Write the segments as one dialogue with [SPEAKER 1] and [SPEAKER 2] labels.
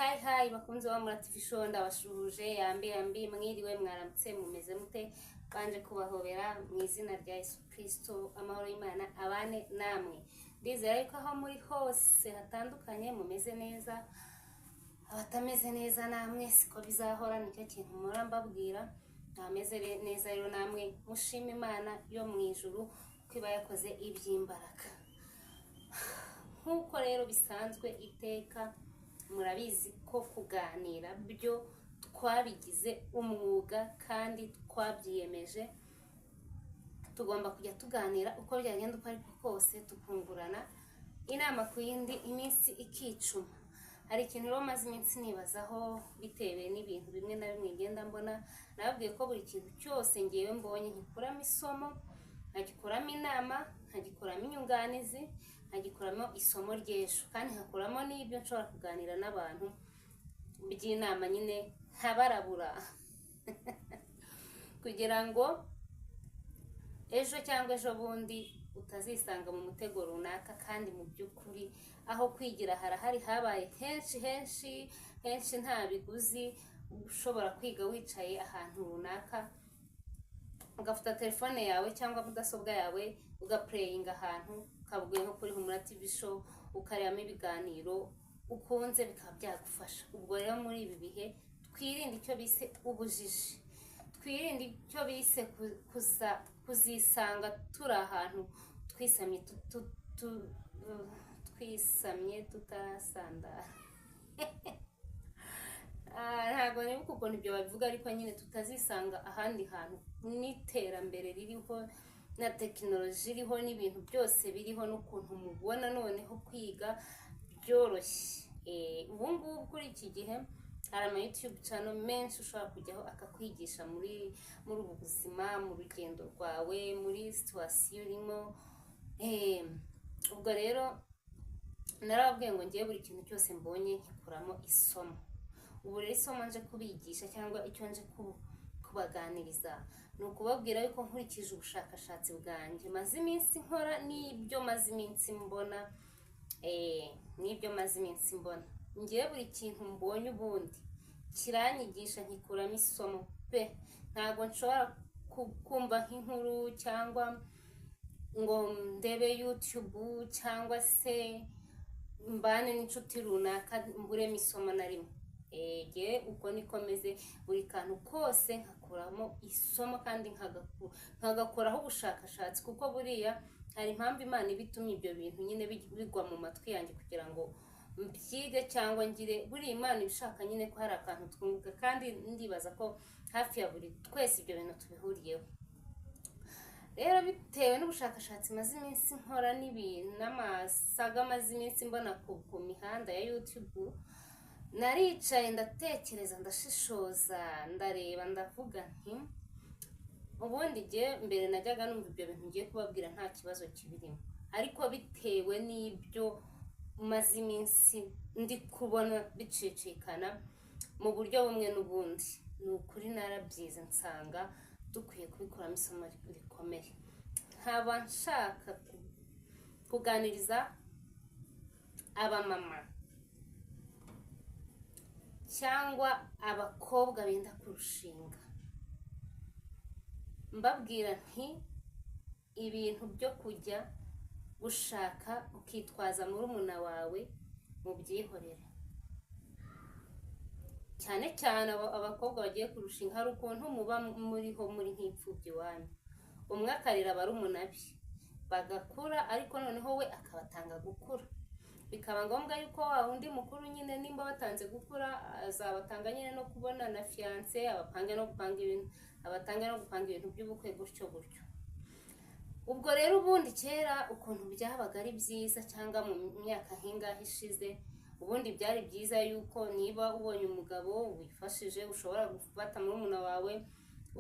[SPEAKER 1] Hi bakunze wa HUMURA TV SHOW ndabashuje yambi mwiriwe mwaramutse mumeze mute banje kubahobera mu izina rya Yesu Kristo amahoro y'Imana abane namwe ndizera yuko aho muri hose hatandukanye mumeze neza abatameze neza namwe siko bizahora nicyo kintu mpora mbabwira ameze neza rero namwe mushima Imana yo mu ijuru kuko iba yakoze iby'imbaraga nkuko rero bisanzwe iteka murabizi ko kuganira byo twabigize umwuga kandi twabyiyemeje tugomba kujya tuganira uko byagenda uko ariko kose tukungurana inama ku yindi iminsi ikicuma. Hari ikintu rero maze iminsi nibazaho bitewe n'ibintu bimwe na bimwe ngenda mbona nababwiye ko buri kintu cyose ngewe mbonye nkikuramo isomo nkagikuramo inama nkagikuramo inyunganizi nkagikuramo isomo ry'ejo kandi nkakuramo n'ibyo nshobora kuganira n'abantu by'inama nyine nkabarabura kugira ngo ejo cyangwa ejo bundi utazisanga mu mutego runaka kandi mu by'ukuri aho kwigira harahari habaye henshi nta biguzi ushobora kwiga wicaye ahantu runaka ugafata telefone yawe cyangwa mudasobwa yawe ugaplayinga ahantu ukabwiye nko kuri HUMURA TV SHOW ukareba ibiganiro ukunze bikaba byagufasha. Ubwo rero muri ibi bihe twirinde icyo bise ubujiji, twirinde icyo bise kuzisanga turi ahantu twisamye tutasandara ntabwo nibuka ukuntu ibyo babivuga ariko nyine tutazisanga ahandi hantu n'iterambere ririho na tekinoloji iriho n'ibintu byose biriho n'ukuntu mubona noneho kwiga byoroshye. Ubu ngubu kuri iki gihe hari ama YouTube channel menshi ushobora kujyaho akakwigisha muri ubu buzima mu rugendo rwawe muri situation urimo. Ubwo rero narababwiye ngo ngiye buri kintu cyose mbonye nkikuramo isomo. Ubu rero isomo nje kubigisha cyangwa icyo nje kubaganiriza ni ukubabwira yuko nkurikije ubushakashatsi bwanjye maze iminsi nkora n'ibyo maze iminsi mbona ngiye buri kintu mbonye ubundi kiranyigisha nkikuramo isomo pe. Ntabwo nshobora kumva nk'inkuru cyangwa ngo ndebe YouTube cyangwa se mbane n'inshuti runaka mburemo isomo na rimwe. Uko niko meze buri kantu kose nkakuramo isomo kandi nkagakoraho ubushakashatsi kuko buriya hari impamvu Imana ibitumye ibyo bintu nyine bigwa mu matwi yanjye kugira ngo mbyige cyangwa ngire buriya Imana ibishaka nyine ko hari akantu twunguka kandi ndibaza ko hafi ya buri twese ibyo bintu tubihuriyeho. Rero bitewe n'ubushakashatsi maze iminsi nkora n'ibintu n'amasaga maze iminsi mbona ku mihanda ya YouTube naricaye ndatekereza ndashishoza ndareba ndavuga nti ubundi ngiye mbere najyaga numva ibyo bintu ngiye kubabwira nta kibazo kibirimo ariko bitewe n'ibyo maze iminsi ndi kubona bicicikana mu buryo bumwe n'ubundi ni ukuri narabyize nsanga dukwiye kubikuramo isomo rikomeye. Nkaba nshaka kuganiriza abamama cyangwa abakobwa benda kurushinga mbabwira nti ibintu byo kujya gushaka ukitwaza murumuna wawe mu byihorere cyane abakobwa bagiye kurushinga. Hari ukuntu muba muriho muri nk'imfubyi wanyu umwe akarira barumuna be bagakura ariko noneho we akabatanga gukura bikaba ngombwa yuko wa undi mukuru nyine nimba batanze gukura azabatanga nyine no kubona na fiance abapange no gupanga ibintu by'ubukwe gutyo. Ubwo rero ubundi kera ukuntu byabaga ari byiza cyangwa mu myaka nk'ingahe ishize ubundi byari byiza yuko niba ubonye umugabo wifashije ushobora gufata murumuna wawe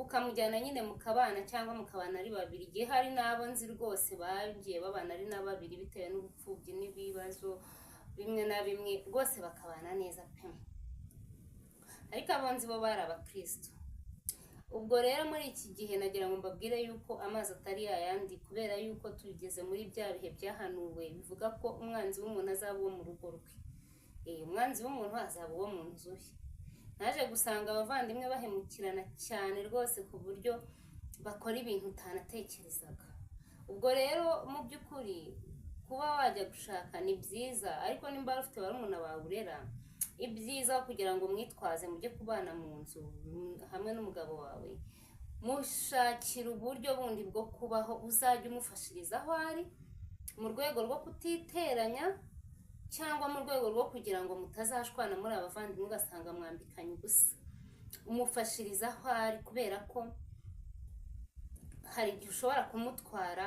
[SPEAKER 1] ukamujyana nyine mukabana cyangwa mukabana ari babiri. Igihe hari n'abo nzi rwose bagiye babana ari na babiri bitewe n'ubupfubyi n'ibibazo bimwe na bimwe rwose bakabana neza pe, ariko abonzi bo bari abakristo. Ubwo rero muri iki gihe nagira ngo mbabwire yuko amazi atari yayandi kubera yuko tugeze muri bya bihe byahanuwe bivuga ko umwanzi w'umuntu azaba uwo mu rugo rwe. umwanzi w'umuntu azaba uwo mu nzu ye. Naje gusanga abavandimwe bahemukirana cyane rwose ku buryo bakora ibintu utanatekerezaga. Ubwo rero mu by'ukuri kuba wajya gushaka ni byiza, ariko nimba ufite barumuna bawe urera, ibyiza kugira ngo mwitwaze mujye kubana mu nzu hamwe n'umugabo wawe, mushakira uburyo bundi bwo kubaho uzajya umufashiriza aho ari, mu rwego rwo kutiteranya cyangwa mu rwego rwo kugira ngo mutazashwana muri abavandimwe ugasanga mwambikanye ubusa. Umufashiriza aho ari, kubera ko hari igihe ushobora kumutwara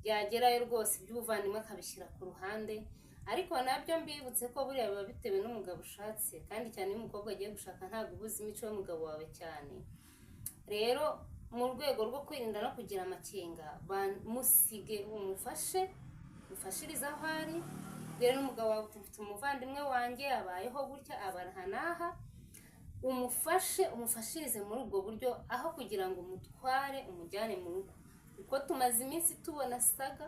[SPEAKER 1] yagerayo rwose iby'ubuvandimwe akabishyira ku ruhande. Ariko nabyo mbibutse ko buriya biba bitewe n'umugabo ushatse, kandi cyane iyo umukobwa agiye gushaka ntabwo ubuzi imico y'umugabo wawe cyane. Rero mu rwego rwo kwirinda no kugira amakenga, musige mufashiriza aho ari. Rero n'umugabo wawe ufite umuvandimwe wanjye abayeho gutya, abaraha n'aha, umufashirize muri ubwo buryo, aho kugira ngo umutware umujyane mu rugo. Kuko tumaze iminsi tubona saga,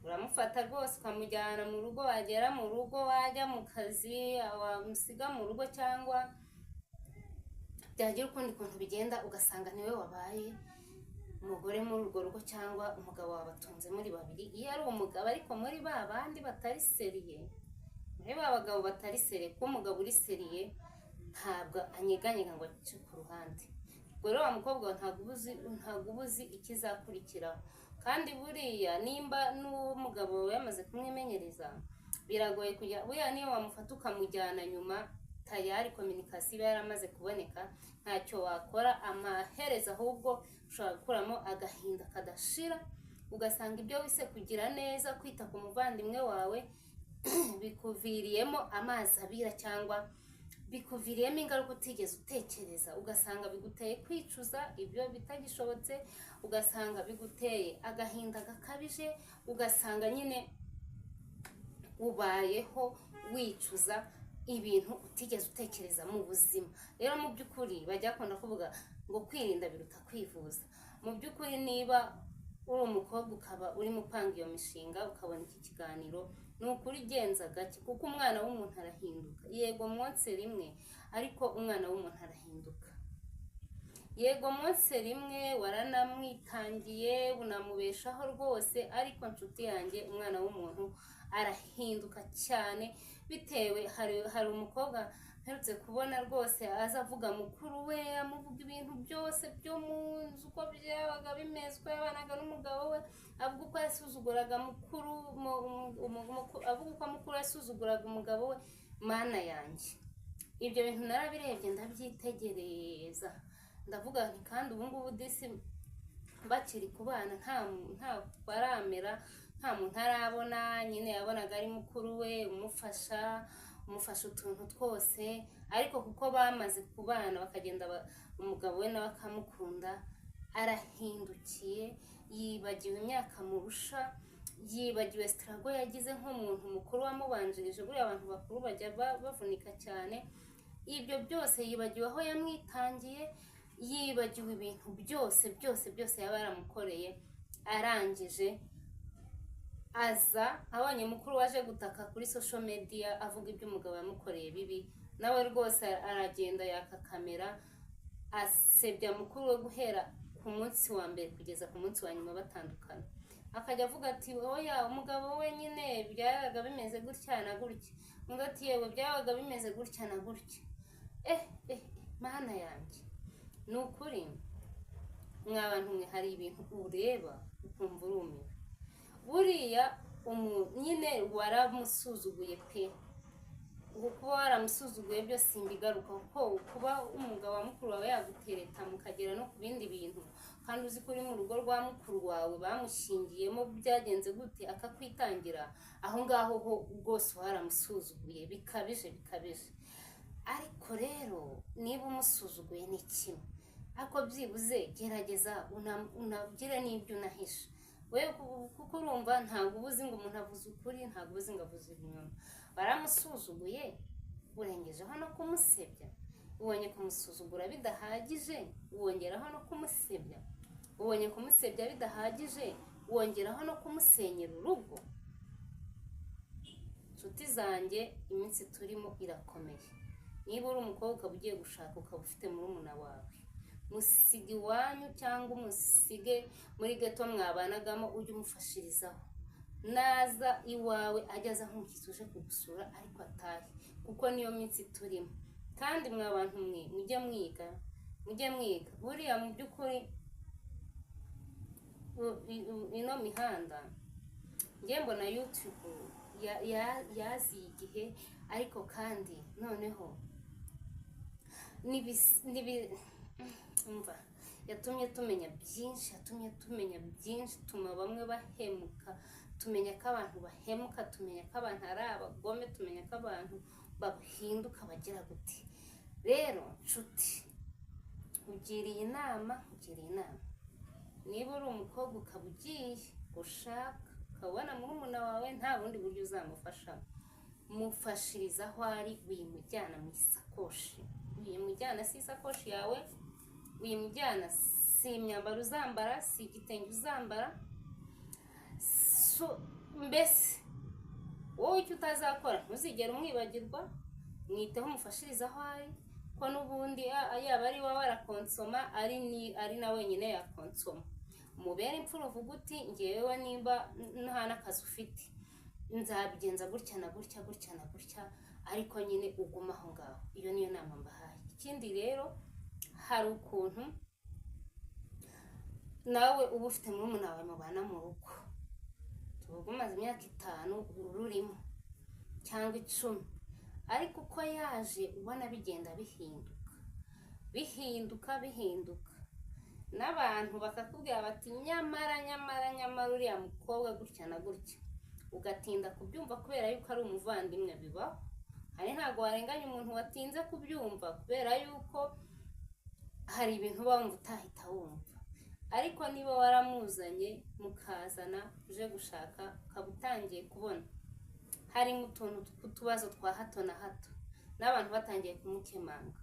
[SPEAKER 1] uramufata rwose ukamujyana mu rugo, wagera mu rugo wajya mu kazi wamusiga mu rugo, cyangwa byagira ukundi kuntu bigenda ugasanga niwe wabaye umugore muri urwo rugo, cyangwa umugabo wabatunze muri babiri. Iyo ari umugabo ariko muri ba bandi batari seriye, muri ba bagabo batari seriye, kuko umugabo uri seriye ntabwo anyeganyega ngo ace ku ruhande. Ubwo rero wa mukobwa ntabwo ubuzi ikizakurikiraho. Kandi buriya nimba n'umugabo yamaze kumwimenyereza, biragoye kujya buriya niyo wamufata ukamujyana nyuma tayari kominikasiyo iba yaramaze kuboneka, ntacyo wakora. Amaherezo ahubwo ushobora gukuramo agahinda kadashira, ugasanga ibyo wise kugira neza, kwita ku muvandimwe wawe bikuviriyemo amazi abira, cyangwa bikuviriyemo ingaruka utigeze utekereza. Ugasanga biguteye kwicuza ibyo bitagishobotse, ugasanga biguteye agahinda gakabije, ugasanga nyine ubayeho wicuza ibintu utigeze utekereza mu buzima. Rero mu by'ukuri bajya bakunda kuvuga ngo kwirinda biruta kwivuza. Mu by'ukuri niba uri umukobwa ukaba urimo upanga iyo mishinga, ukabona iki kiganiro, ni ukuri genza gake, kuko umwana w'umuntu arahinduka. Yego mwonse rimwe, ariko umwana w'umuntu arahinduka. Yego mwonse rimwe waranamwitangiye unamubeshaho rwose, ariko nshuti yanjye umwana w'umuntu arahinduka cyane. Bitewe hari umukobwa mperutse kubona rwose aza avuga mukuru we, amuvuga ibintu byose byo mu nzu uko byabaga bimezwe, yabanaga n'umugabo we, avuga uko yasuzuguraga mukuru, avuga uko mukuru yasuzuguraga umugabo we. Mana yanjye, ibyo bintu narabirebye ndabyitegereza, ndavuga nti kandi ubu ngubu disi bakiri kubana nta baramera, nta muntu arabona. Nyine yabonaga ari mukuru we umufasha utuntu twose, ariko kuko bamaze kubana bakagenda umugabo we nawe akamukunda, arahindukiye, yibagiwe imyaka murusha, yibagiwe struggle yagize nk'umuntu mukuru wamubanjirije. Buriya abantu bakuru bajya bavunika cyane. Ibyo byose yibagiwe aho yamwitangiye, yibagiwe ibintu byose yaba yaramukoreye. Arangije aza abonye mukuru waje gutaka kuri social media avuga ibyo umugabo yamukoreye bibi, nawe rwose aragenda yaka kamera asebya mukuru we guhera ku munsi wa mbere kugeza ku munsi wa nyuma batandukana. Akajya avuga ati oya umugabo we nyine byabaga bimeze gutya na gutya, undi ati yewe byabaga bimeze gutya na gutya. Mana yanjye, ni ukuri mwabantu mwe hari ibintu ureba ukumva urumiwe. Buriya nyine waramusuzuguye pe, kuba waramusuzuguye byo simbigaruka, kuko kuba umugabo wa mukuru wawe yagutereta mukagera no ku bindi bintu, kandi uzi ko uri mu rugo rwa mukuru wawe bamushyingiyemo byagenze gute akakwitangira, aho ngaho ho rwose waramusuzuguye bikabije. Ariko rero niba umusuzuguye ni kimwe, ariko byibuze gerageza unagire n'ibyo unahisha. We kuko urumva ntabwo ubuzi ngo umuntu avuze ukuri, ntabwo ubuzi ngo avuze ibinyoma. Baramusuzuguye urengejeho no kumusebya. Ubonye kumusuzugura bidahagije wongeraho no kumusebya. Ubonye kumusebya bidahagije wongeraho no kumusenyera urugo. nshuti zanjye iminsi turimo irakomeye. Niba uri umukobwa ukaba ugiye gushaka ukaba ufite murumuna wawe, musige iwanyu cyangwa umusige muri geto mwabanagamo, ujye umufashirizaho. Naza iwawe ajyaza nk'umushyitsi uje kugusura ariko atahe, kuko niyo minsi turimo. Kandi mwa bantu mwe mujye mwiga buriya mu by'ukuri ino mihanda ngiye mbona YouTube yaziye igihe, ariko kandi noneho umva yatumye tumenya byinshi, tuma bamwe bahemuka, tumenya ko abantu bahemuka, tumenya ko abantu ari abagome, tumenya ko abantu bahinduka bagira gute. Rero nshuti, ugiriye inama, niba uri umukobwa ukaba ugiye gushaka ukabona murumuna wawe nta bundi buryo uzamufashamo, mufashiriza aho ari, wimujyana mu isakoshi, wimujyana si isakoshi yawe, wimujyana si imyambaro uzambara, si igitenge uzambara, mbese wowe icyo utazakora ntuzigere umwibagirwa, mwiteho umufashiriza aho ari, ko n'ubundi yaba ari wowe arakonsoma, ari na wenyine yakonsoma. Mubere imfura uvuga uti ngewe nimba nta n'akazi ufite nzabigenza gutya na gutya, ariko nyine uguma aho ngaho. Iyo niyo nama mbahaye. Ikindi rero, hari ukuntu nawe uba ufite murumuna wawe mubana mu rugo, tuvuga umaze imyaka 5 ururimo cyangwa 10, ariko uko yaje ubona bigenda bihinduka, n'abantu bakakubwira bati nyamara uriya mukobwa gutya na gutya, ugatinda kubyumva kubera yuko ari umuvandimwe. Bibaho, hari ntabwo warenganya umuntu watinze kubyumva kubera yuko hari ibintu uba wumva utahita wumva. Ariko niba waramuzanye mukazana uje gushaka, ukaba utangiye kubona hari utuntu tw'utubazo twa hato na hato n'abantu batangiye kumukemanga,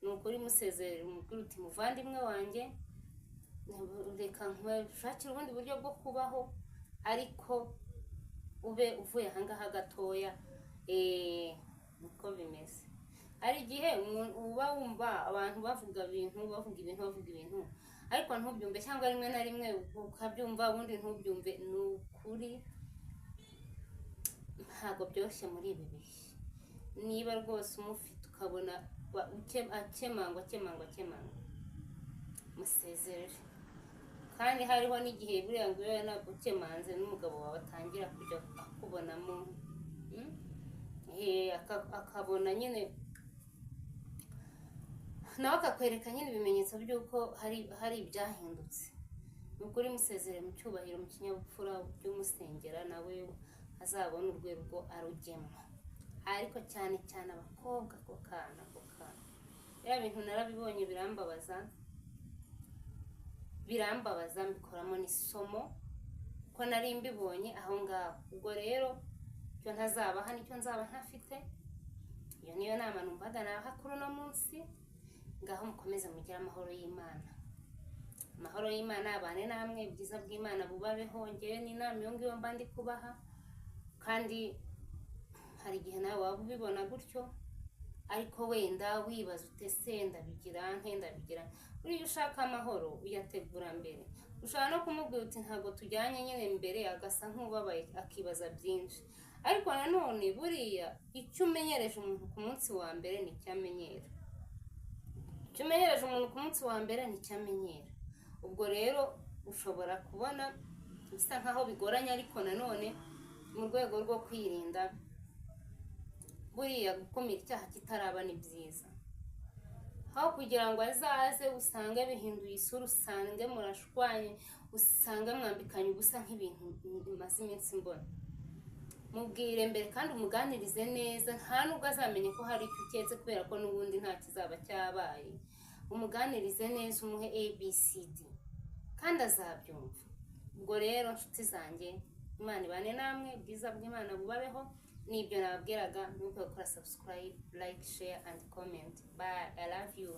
[SPEAKER 1] ni ukuri musezerera, umubwira uti muvandimwe wanjye, reka nkushakire ubundi buryo bwo kubaho, ariko ube uvuye ahangaha gatoya. Niko bimeze. Hari igihe uba wumva abantu bavuga ibintu ariko ntubyumve, cyangwa rimwe na rimwe ukabyumva ubundi ntubyumve. Ni ukuri ntabwo byoroshye muri ibi bihe. Niba rwose umufite ukabona akemangwa, musezerere. Kandi hariho n'igihe buriya ngo iyo nagukemanze n'umugabo wawe atangira kujya akubonamo, akabona nyine nawe akakwereka nyine ibimenyetso by'uko hari ibyahindutse. Ni ukuri musezerere mu cyubahiro, mu kinyabupfura, by'umusengera nawe azabona urwego arugemo. Ariko cyane abakobwa, ako kana ya bintu narabibonye birambabaza, mbikoramo n'isomo ko nari mbibonye aho ngaho. Ubwo rero icyo ntazabaha nicyo nzaba ntafite. Iyo niyo nama numvaga nabaha kuri uno munsi. Ngaho mukomeze mugire amahoro y'Imana abane namwe, ibyiza bw'Imana bubabeho. Ngewe n'inama iyo ngiyo mba ndi kubaha, kandi hari igihe nawe waba ubibona gutyo, ariko wenda wibaza utese ndabigira. Uriya ushaka amahoro uyategura mbere. Ushobora no kumubwira uti ntabwo tujyanye nyine mbere, agasa nk'ubabaye akibaza byinshi. Ariko nanone buriya icyo umenyereje umuntu ku munsi wa mbere nicyo amenyera. Ubwo rero ushobora kubona bisa nkaho bigoranye, ariko nanone mu rwego rwo kwirinda, buriya gukumira icyaha kitaraba ni byiza. Aho kugira ngo azaze usange bihinduye isura, usange murashwanye, usange mwambikanye ubusa nk'ibintu bimaze iminsi mbona. Mubwire mbere kandi umuganirize neza, nta nubwo azamenye ko hari icyo uketse, kubera ko n'ubundi nta kizaba cyabaye. Umuganirize neza, umuhe ABCD kandi azabyumva. Ubwo rero nshuti zanjye, Imana ibane namwe, ubwiza bw'Imana bubabeho. Nibyo nababwiraga, ntuke gukora subscribe, like, share and comment. Bye, I love you.